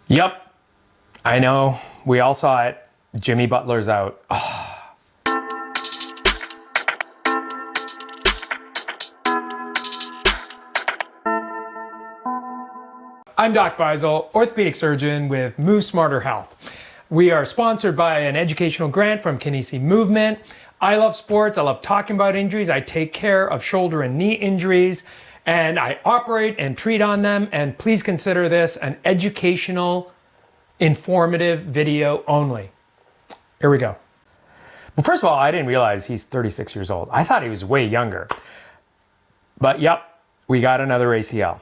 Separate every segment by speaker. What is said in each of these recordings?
Speaker 1: Yep, I know. We all saw it. Jimmy Butler's out. Oh. I'm Doc Faisal, orthopedic surgeon with Move Smarter Health. We are sponsored by an educational grant from Kinesi Movement. I love sports. I love talking about injuries. I take care of shoulder and knee injuries, and I operate and treat on them. And please consider this an educational, informative video only. Here we go. Well, first of all, I didn't realize he's 36 years old. I thought he was way younger. But yep, we got another ACL.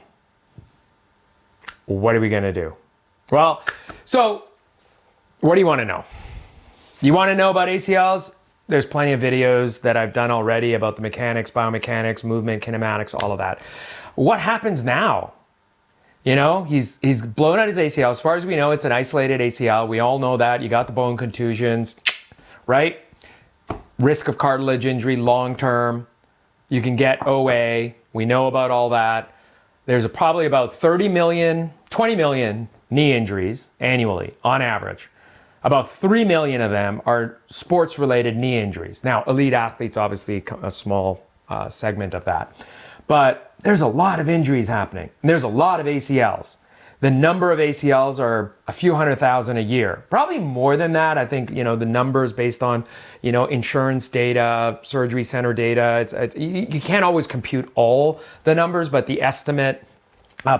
Speaker 1: What are we going to do? Well, so what do you want to know? You want to know about ACLs? There's plenty of videos that I've done already about the mechanics, biomechanics, movement, kinematics, all of that. What happens now? You know, he's blown out his ACL. As far as we know, it's an isolated ACL. We all know that. You got the bone contusions, right? Risk of cartilage injury long-term. You can get OA. We know about all that. There's probably about 20 million knee injuries annually on average. About 3 million of them are sports-related knee injuries. Now, elite athletes, obviously a small segment of that. But there's a lot of injuries happening. And there's a lot of ACLs. The number of ACLs are a few 100,000 a year. Probably more than that. I think, the numbers based on, insurance data, surgery center data. You can't always compute all the numbers, but the estimate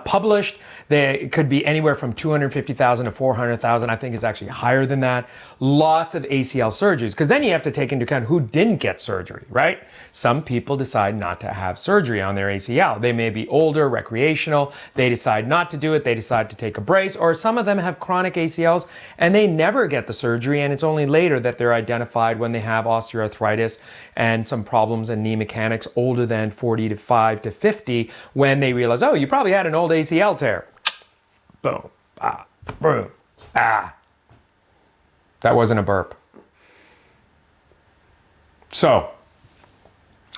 Speaker 1: published, they could be anywhere from 250,000 to 400,000. I think it's actually higher than that. Lots of ACL surgeries, because then you have to take into account who didn't get surgery, right? Some people decide not to have surgery on their ACL. They may be older, recreational. They decide not to do it. They decide to take a brace, or some of them have chronic ACLs and they never get the surgery, and it's only later that they're identified when they have osteoarthritis and some problems in knee mechanics older than 45 to 50, when they realize, oh, you probably had an old ACL tear. Boom, boom, That wasn't a burp. So,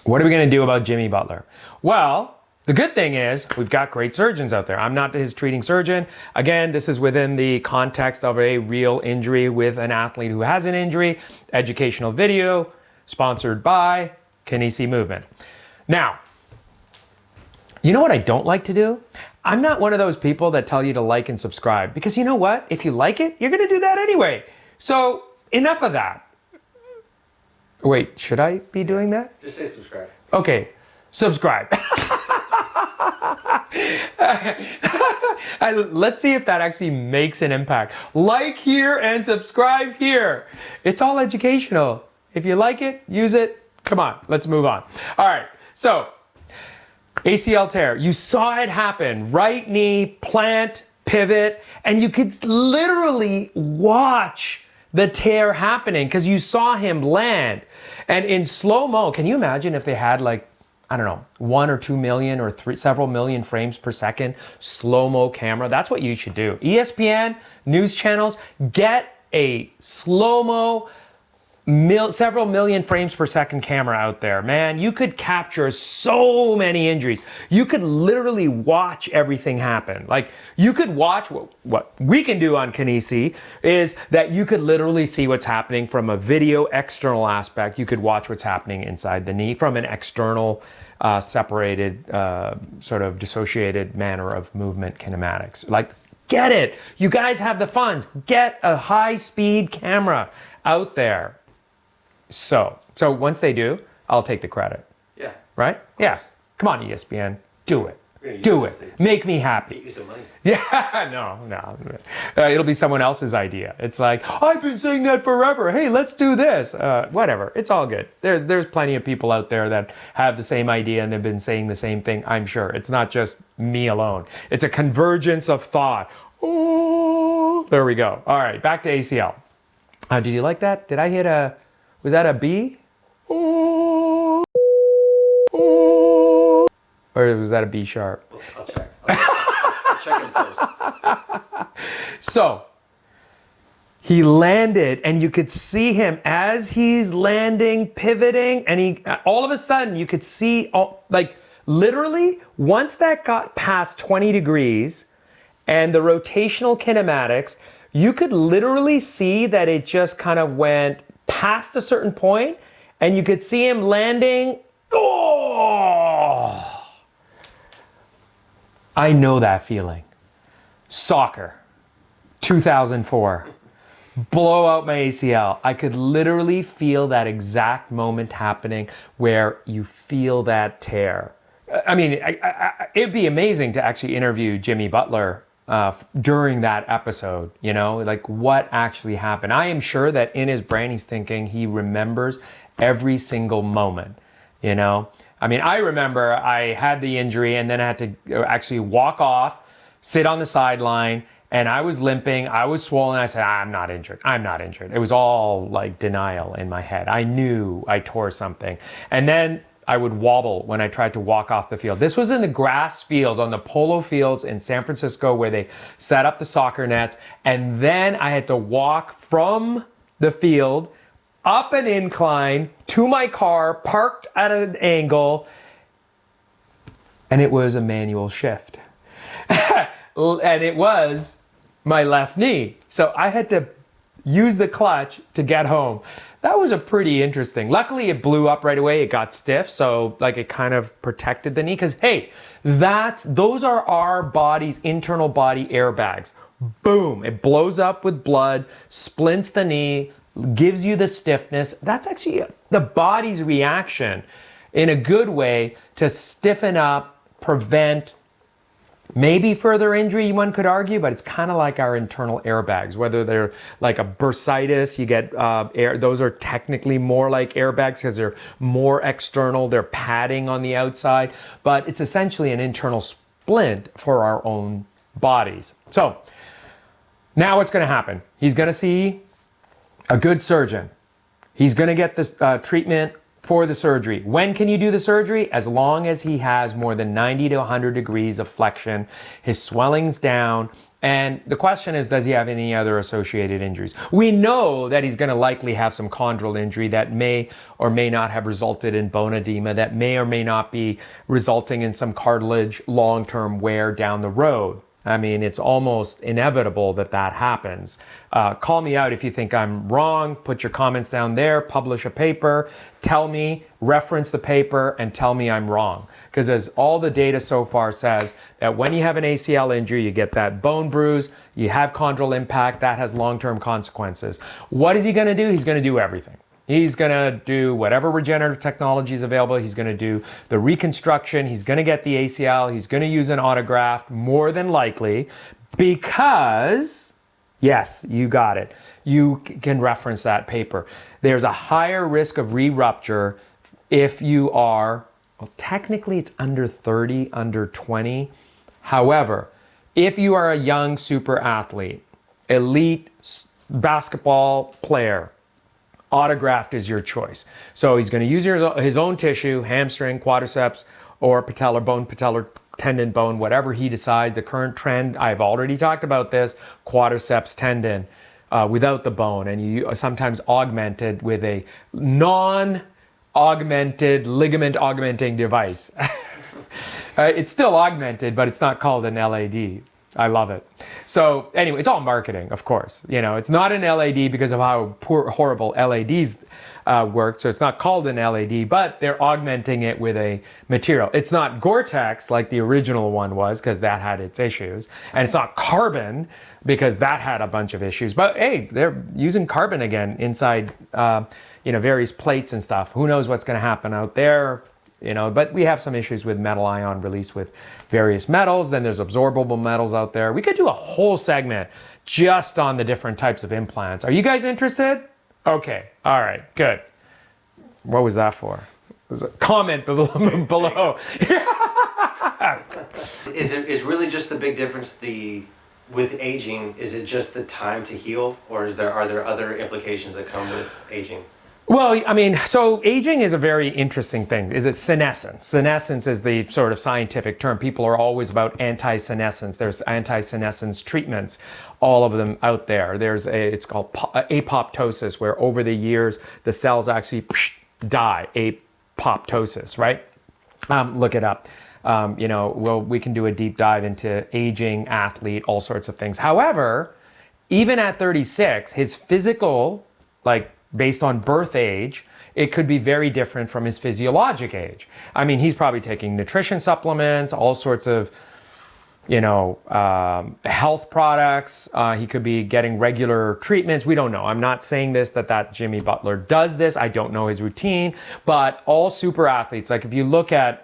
Speaker 1: what are we going to do about Jimmy Butler? Well, the good thing is we've got great surgeons out there. I'm not his treating surgeon. Again, this is within the context of a real injury with an athlete who has an injury. Educational video, sponsored by Kinesi Movement. Now, you know what I don't like to do? I'm not one of those people that tell you to like and subscribe, because you know what? If you like it, you're going to do that anyway. So enough of that. Wait, should I be doing that?
Speaker 2: Just say subscribe.
Speaker 1: Okay, subscribe. Let's see if that actually makes an impact. Like here and subscribe here. It's all educational. If you like it, use it. Come on, let's move on. All right, so ACL tear. You saw it happen. Right knee, plant, pivot, and you could literally watch the tear happening because you saw him land. And in slow-mo, can you imagine if they had 1 or 2 million or several million frames per second slow-mo camera? That's what you should do. ESPN, news channels, get a slow-mo several million frames per second camera out there. Man, you could capture so many injuries. You could literally watch everything happen. Like, you could watch what we can do on Kinesi is that you could literally see what's happening from a video external aspect. You could watch what's happening inside the knee from an external separated, sort of dissociated manner of movement kinematics. Like, get it. You guys have the funds. Get a high-speed camera out there. So once they do, I'll take the credit.
Speaker 2: Yeah.
Speaker 1: Right? Yeah. Come on, ESPN. Do it. Do it. Make me happy.
Speaker 2: Use some money.
Speaker 1: Yeah, no. It'll be someone else's idea. It's like, I've been saying that forever. Hey, let's do this. Whatever. It's all good. There's plenty of people out there that have the same idea and they've been saying the same thing, I'm sure. It's not just me alone. It's a convergence of thought. Oh, there we go. All right, back to ACL. Did you like that? Did I hit was that a B? Oh. Or was that a B sharp?
Speaker 2: I'll check. I'll check in post.
Speaker 1: So, he landed, and you could see him as he's landing, pivoting, and all of a sudden you could see, literally, once that got past 20 degrees, And the rotational kinematics, you could literally see that it just kind of went past a certain point, and you could see him landing. Oh! I know that feeling. Soccer, 2004. Blow out my ACL. I could literally feel that exact moment happening where you feel that tear. I mean, it'd be amazing to actually interview Jimmy Butler during that episode, you know, like what actually happened. I am sure that in his brain, he's thinking he remembers every single moment, you know. I mean, I remember I had the injury and then I had to actually walk off, sit on the sideline, and I was limping, I was swollen. I said, I'm not injured. I'm not injured. It was all like denial in my head. I knew I tore something. And then I would wobble when I tried to walk off the field. This was in the grass fields, on the polo fields in San Francisco where they set up the soccer nets. And then I had to walk from the field up an incline to my car, parked at an angle. And it was a manual shift. And it was my left knee. So I had to use the clutch to get home. That was a pretty interesting. Luckily, it blew up right away. It got stiff, so like it kind of protected the knee. Because hey, those are our body's internal body airbags. Boom! It blows up with blood, splints the knee, gives you the stiffness. That's actually the body's reaction in a good way to stiffen up, prevent maybe further injury, one could argue, but it's kind of like our internal airbags. Whether they're like a bursitis, you get those are technically more like airbags because they're more external, they're padding on the outside, but it's essentially an internal splint for our own bodies. So now what's going to happen? He's going to see a good surgeon. He's going to get this treatment for the surgery. When can you do the surgery? As long as he has more than 90 to 100 degrees of flexion, his swelling's down, and the question is, does he have any other associated injuries? We know that he's going to likely have some chondral injury that may or may not have resulted in bone edema, that may or may not be resulting in some cartilage long-term wear down the road. I mean, it's almost inevitable that that happens. Call me out if you think I'm wrong. Put your comments down there, publish a paper, tell me, reference the paper, and tell me I'm wrong. Because as all the data so far says, that when you have an ACL injury, you get that bone bruise, you have chondral impact, that has long-term consequences. What is he going to do? He's going to do everything. He's going to do whatever regenerative technology is available. He's going to do the reconstruction. He's going to get the ACL. He's going to use an autograft, more than likely, because, yes, you got it. You can reference that paper. There's a higher risk of re-rupture if you are, well, technically it's under 30, under 20. However, if you are a young super athlete, elite basketball player, autograft is your choice. So he's going to use his own tissue, hamstring, quadriceps, or patellar bone, patellar tendon bone, whatever he decides. The current trend, I've already talked about this, quadriceps tendon without the bone, and you sometimes augmented with a non-augmented ligament augmenting device. It's still augmented, but it's not called an LAD. I love it. So anyway, it's all marketing, of course. You know, it's not an LAD because of how horrible LADs work. So it's not called an LAD, but they're augmenting it with a material. It's not Gore-Tex like the original one was, because that had its issues. And it's not carbon because that had a bunch of issues. But hey, they're using carbon again inside, various plates and stuff. Who knows what's going to happen out there? You know, but we have some issues with metal ion release with various metals. Then there's absorbable metals out there. We could do a whole segment just on the different types of implants. Are you guys interested? Okay. All right. Good. What was that for? There's a comment below.
Speaker 2: Is really just the big difference with aging? Is it just the time to heal, or are there other implications that come with aging?
Speaker 1: Well, I mean, so aging is a very interesting thing. Is it senescence? Senescence is the sort of scientific term. People are always about anti-senescence. There's anti-senescence treatments, all of them out there. It's called apoptosis, where over the years, the cells actually die, apoptosis, right? Look it up. we can do a deep dive into aging athlete, all sorts of things. However, even at 36, his physical, like based on birth age, it could be very different from his physiologic age. I mean, he's probably taking nutrition supplements, all sorts of, health products. He could be getting regular treatments. We don't know. I'm not saying that Jimmy Butler does this. I don't know his routine, but all super athletes, like if you look at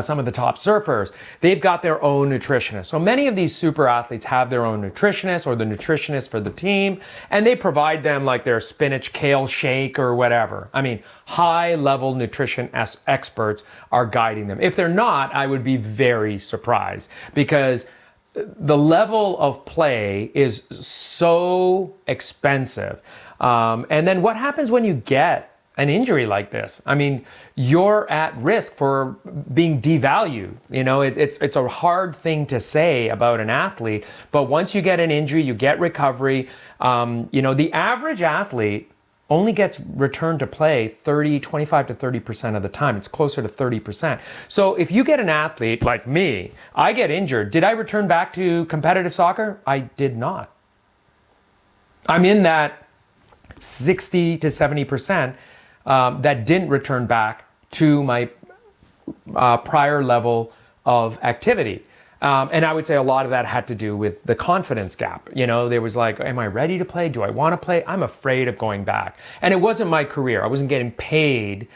Speaker 1: some of the top surfers, they've got their own nutritionist. So many of these super athletes have their own nutritionist or the nutritionist for the team, and they provide them like their spinach kale shake or whatever. I mean, high level nutrition experts are guiding them. If they're not, I would be very surprised, because the level of play is so expensive. And then what happens when you get an injury like this? I mean, you're at risk for being devalued. It's a hard thing to say about an athlete, but once you get an injury, you get recovery. The average athlete only gets returned to play 25 to 30% of the time. It's closer to 30%. So if you get an athlete like me, I get injured. Did I return back to competitive soccer? I did not. I'm in that 60 to 70% that didn't return back to my prior level of activity. And I would say a lot of that had to do with the confidence gap. There was like, am I ready to play? Do I want to play? I'm afraid of going back. And it wasn't my career. I wasn't getting paid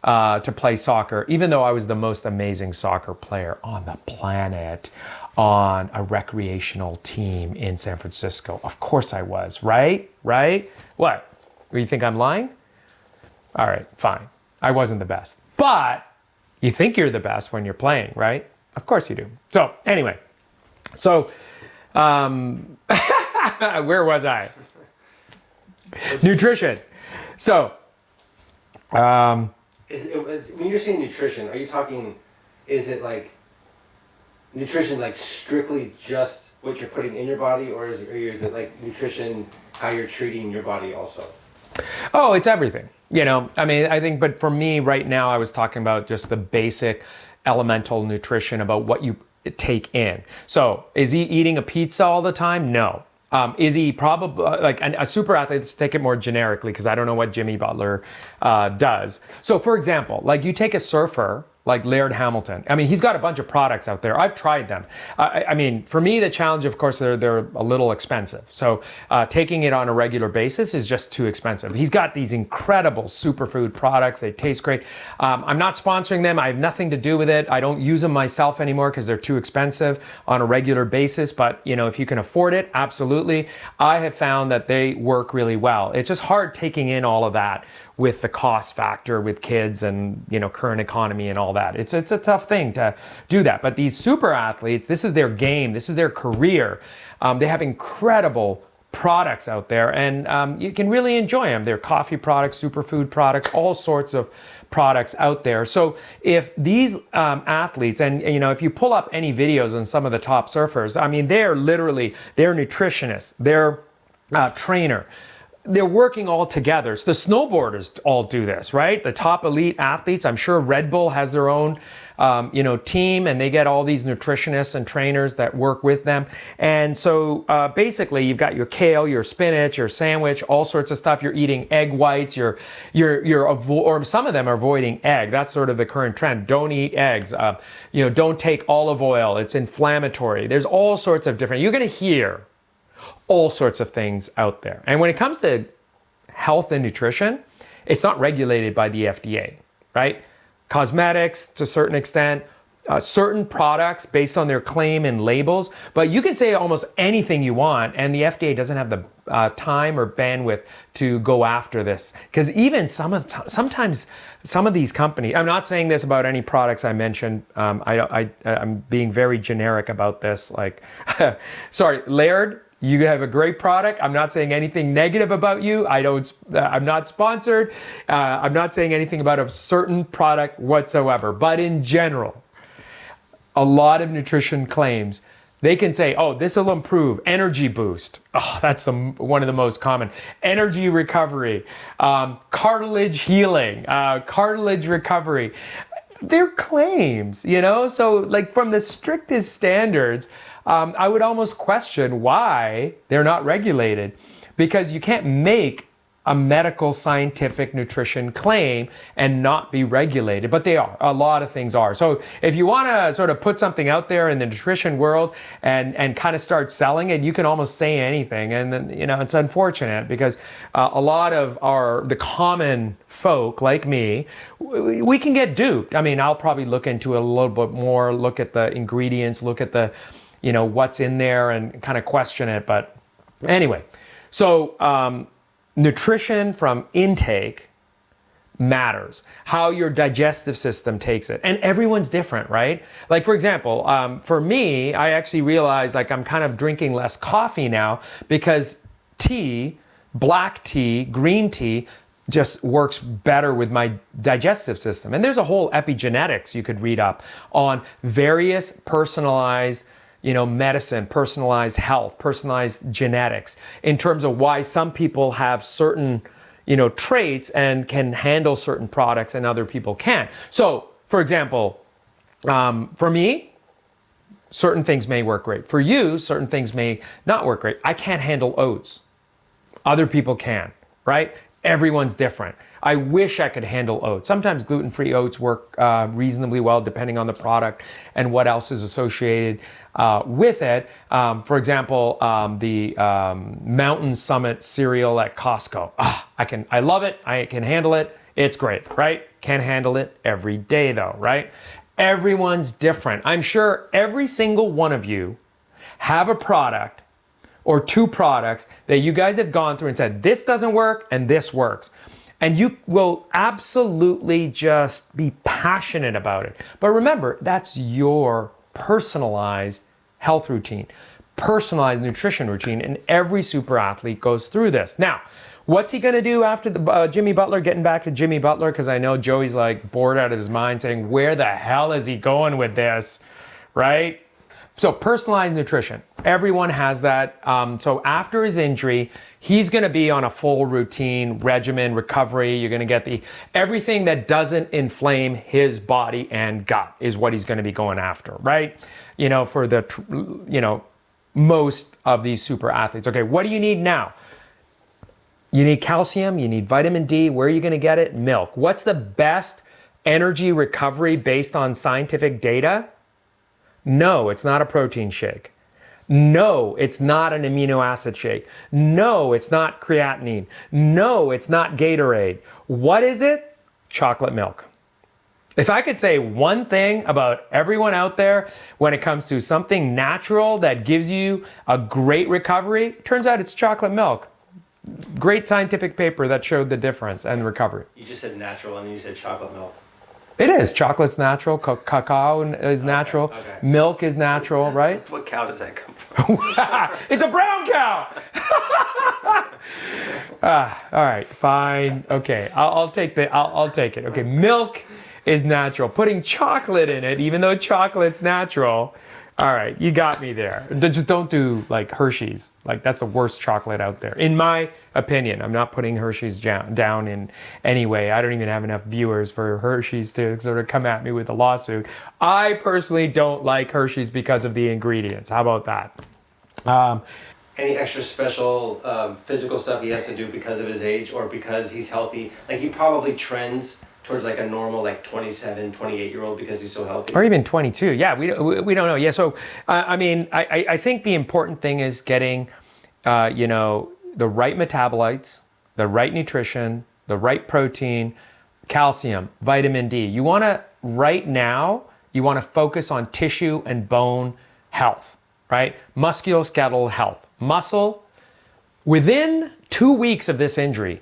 Speaker 1: to play soccer, even though I was the most amazing soccer player on the planet on a recreational team in San Francisco. Of course I was, right? Right? What? You think I'm lying? All right, fine. I wasn't the best. But you think you're the best when you're playing, right? Of course you do. So anyway, where was I? Nutrition. So,
Speaker 2: when you're saying nutrition, are you talking, is it like nutrition like strictly just what you're putting in your body, or is it like nutrition, how you're treating your body also?
Speaker 1: Oh, it's everything. I think, but for me right now, I was talking about just the basic elemental nutrition about what you take in. So is he eating a pizza all the time? No. Is he probably like a super athlete? Let's take it more generically, because I don't know what Jimmy Butler does. So for example, like you take a surfer like Laird Hamilton. I mean, he's got a bunch of products out there. I've tried them. I mean, for me, the challenge, of course, they're a little expensive. So taking it on a regular basis is just too expensive. He's got these incredible superfood products. They taste great. I'm not sponsoring them. I have nothing to do with it. I don't use them myself anymore because they're too expensive on a regular basis. But, if you can afford it, absolutely. I have found that they work really well. It's just hard taking in all of that with the cost factor with kids and current economy and all that. It's a tough thing to do that. But these super athletes, this is their game, this is their career. They have incredible products out there, and you can really enjoy them. They're coffee products, superfood products, all sorts of products out there. So if these athletes, and if you pull up any videos on some of the top surfers, I mean, they're nutritionists, they're trainer. They're working all together. So the snowboarders all do this, right? The top elite athletes, I'm sure Red Bull has their own, team, and they get all these nutritionists and trainers that work with them. And so basically you've got your kale, your spinach, your sandwich, all sorts of stuff. You're eating egg whites. Or some of them are avoiding egg. That's sort of the current trend. Don't eat eggs. Don't take olive oil. It's inflammatory. There's all sorts of different, you're going to hear all sorts of things out there. And when it comes to health and nutrition, it's not regulated by the FDA, right? Cosmetics to a certain extent, certain products based on their claim and labels, but you can say almost anything you want, and the FDA doesn't have the time or bandwidth to go after this. Because even sometimes some of these companies, I'm not saying this about any products I mentioned, I'm being very generic about this, like, sorry, Laird, you have a great product. I'm not saying anything negative about you. I'm not sponsored. I'm not saying anything about a certain product whatsoever. But in general, a lot of nutrition claims, they can say, oh, this will improve energy boost. Oh, that's one of the most common. Energy recovery, cartilage healing, cartilage recovery. they're claims, you know? So like from the strictest standards, I would almost question why they're not regulated, because you can't make a medical scientific nutrition claim and not be regulated, but they are. A lot of things are. So if you want to sort of put something out there in the nutrition world and kind of start selling it, you can almost say anything. And then, you know, it's unfortunate because a lot of the common folk like me, we can get duped. I mean, I'll probably look into it a little bit more, look at the ingredients, look at the, you know, what's in there and kind of question it. But anyway, so, nutrition from intake matters. How your digestive system takes it. And everyone's different, right? Like for example, for me, I actually realized like I'm kind of drinking less coffee now because tea, black tea, green tea, just works better with my digestive system. And there's a whole epigenetics you could read up on various personalized, you know, medicine, personalized health, personalized genetics in terms of why some people have certain, you know, traits and can handle certain products and other people can't. So, for example, for me, certain things may work great. For you, certain things may not work great. I can't handle oats. Other people can, right? Everyone's different. I wish I could handle oats. Sometimes gluten-free oats work reasonably well depending on the product and what else is associated with it. For example, the Mountain Summit cereal at Costco. I love it. I can handle it. It's great, right? Can't handle it every day though, right? Everyone's different. I'm sure every single one of you have a product or two products that you guys have gone through and said, this doesn't work and this works. And you will absolutely just be passionate about it. But remember, that's your personalized health routine, personalized nutrition routine, and every super athlete goes through this. Now, what's he gonna do after the Jimmy Butler, getting back to Jimmy Butler, because I know Joey's like bored out of his mind saying, where the hell is he going with this, right? So personalized nutrition, everyone has that. So after his injury, he's gonna be on a full routine, regimen, recovery. You're gonna get everything that doesn't inflame his body and gut is what he's gonna be going after, right? You know, for the, you know, most of these super athletes. Okay, what do you need now? You need calcium, you need vitamin D. Where are you gonna get it? Milk. What's the best energy recovery based on scientific data? No, it's not a protein shake. No, it's not an amino acid shake. No, it's not creatinine. No, it's not Gatorade. What is it? Chocolate milk. If I could say one thing about everyone out there when it comes to something natural that gives you a great recovery, turns out it's chocolate milk. Great scientific paper that showed the difference and recovery.
Speaker 2: You just said natural and then you said chocolate milk.
Speaker 1: It is. Chocolate's natural. Cacao is natural.
Speaker 2: Okay.
Speaker 1: Milk is natural, right?
Speaker 2: What cow does that come from?
Speaker 1: It's a brown cow. All right, fine. Okay, I'll take it. Okay, milk is natural. Putting chocolate in it, even though chocolate's natural. All right, you got me there. Just don't do like Hershey's. Like that's the worst chocolate out there, in my opinion. I'm not putting Hershey's down in any way. I don't even have enough viewers for Hershey's to sort of come at me with a lawsuit. I personally don't like Hershey's because of the ingredients. How about that?
Speaker 2: Any extra special physical stuff he has to do because of his age or because he's healthy? Like he probably trends towards like a normal like 27, 28-year-old because he's so healthy? Or
Speaker 1: even 22. Yeah, we don't know. Yeah, so I mean, I think the important thing is getting, you know, the right metabolites, the right nutrition, the right protein, calcium, vitamin D. You want to, right now, you want to focus on tissue and bone health, right? Musculoskeletal health. Muscle, within 2 weeks of this injury,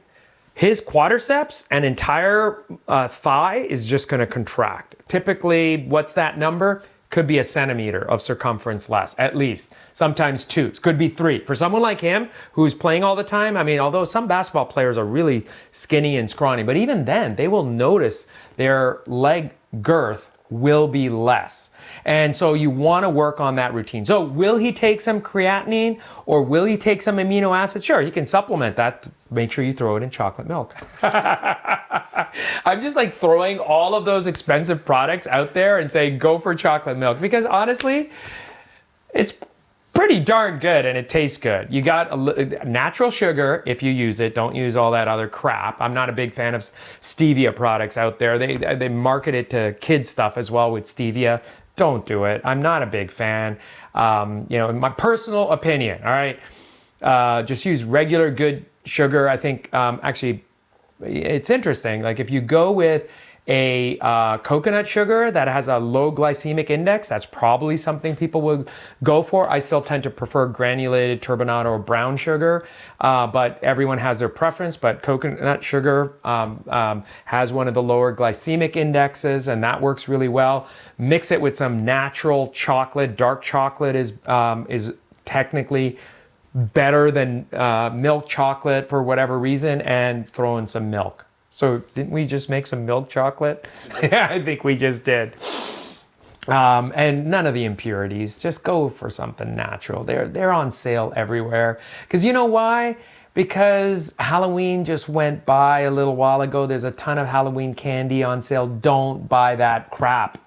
Speaker 1: his quadriceps and entire thigh is just going to contract. Typically, what's that number? Could be a centimeter of circumference less, at least. Sometimes 2. Could be 3. For someone like him, who's playing all the time, I mean, although some basketball players are really skinny and scrawny, but even then, they will notice their leg girth will be less. And so you want to work on that routine. So will he take some creatinine or will he take some amino acids? Sure, he can supplement that. Make sure you throw it in chocolate milk. I'm just like throwing all of those expensive products out there and saying, go for chocolate milk, because honestly, it's pretty darn good and it tastes good. You got a natural sugar if you use it. Don't use all that other crap. I'm not a big fan of stevia products out there. They market it to kids stuff as well with stevia. Don't do it. I'm not a big fan. In my personal opinion, all right, just use regular good sugar. I think actually it's interesting. Like if you go with a coconut sugar that has a low glycemic index, that's probably something people would go for. I still tend to prefer granulated turbinado or brown sugar, but everyone has their preference. But coconut sugar has one of the lower glycemic indexes, and that works really well. Mix it with some natural chocolate. Dark chocolate is technically better than milk chocolate for whatever reason, and throw in some milk. So didn't we just make some milk chocolate? Yeah, I think we just did. And none of the impurities. Just go for something natural. They're on sale everywhere. Because you know why? Because Halloween just went by a little while ago. There's a ton of Halloween candy on sale. Don't buy that crap.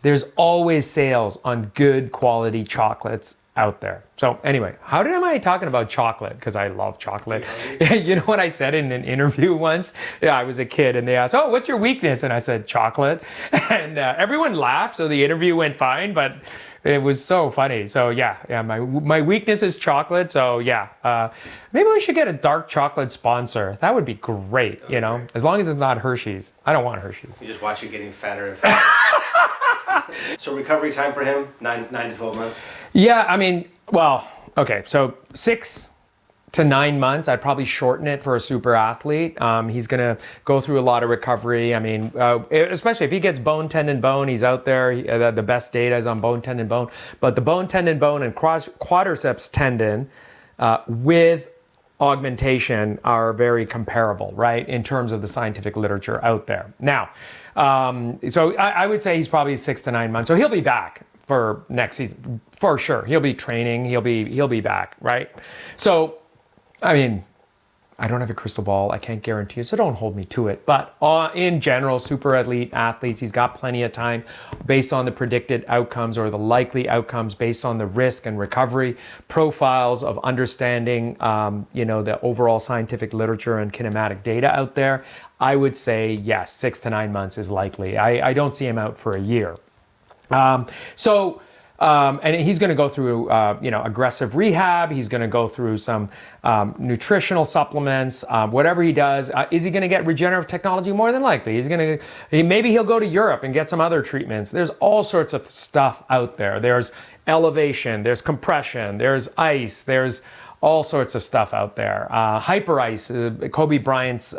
Speaker 1: There's always sales on good quality chocolates out there. So anyway, am I talking about chocolate? Because I love chocolate. You know what I said in an interview once? Yeah, I was a kid and they asked, oh, what's your weakness? And I said, chocolate. And everyone laughed, so the interview went fine, but it was so funny. So yeah, my weakness is chocolate. So yeah, maybe we should get a dark chocolate sponsor. That would be great, as long as it's not Hershey's. I don't want Hershey's.
Speaker 2: You just watch it getting fatter and fatter. So recovery time for him, 9 to 12 months?
Speaker 1: Yeah, I mean, well, okay, so 6 to 9 months. I'd probably shorten it for a super athlete. He's going to go through a lot of recovery. I mean, especially if he gets bone, tendon, bone, he's out there. The best data is on bone, tendon, bone. But the bone, tendon, bone, and quadriceps tendon with augmentation are very comparable, right, in terms of the scientific literature out there. Now, so I would say he's probably 6 to 9 months. So he'll be back for next season for sure. He'll be training. He'll be back, right? So, I mean, I don't have a crystal ball. I can't guarantee it, so don't hold me to it. But in general, super elite athletes, he's got plenty of time based on the predicted outcomes or the likely outcomes based on the risk and recovery profiles of understanding, the overall scientific literature and kinematic data out there. I would say, yes, 6 to 9 months is likely. I don't see him out for a year. And he's going to go through, aggressive rehab. He's going to go through some nutritional supplements. Whatever he does, is he going to get regenerative technology? More than likely, maybe he'll go to Europe and get some other treatments. There's all sorts of stuff out there. There's elevation. There's compression. There's ice. There's all sorts of stuff out there. Hyper ice, Kobe Bryant's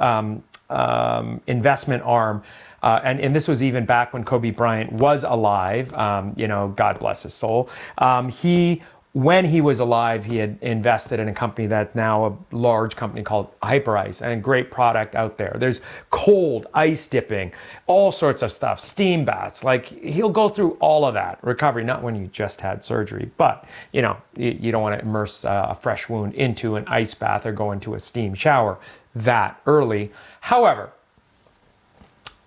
Speaker 1: investment arm. And this was even back when Kobe Bryant was alive, God bless his soul. When he was alive, he had invested in a company that's now a large company called Hyperice, and a great product out there. There's cold ice dipping, all sorts of stuff, steam baths. Like, he'll go through all of that recovery, not when you just had surgery, but you don't want to immerse a fresh wound into an ice bath or go into a steam shower that early. However,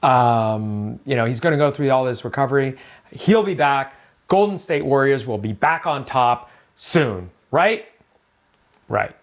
Speaker 1: he's going to go through all this recovery. He'll be back. Golden State Warriors will be back on top soon, right? Right.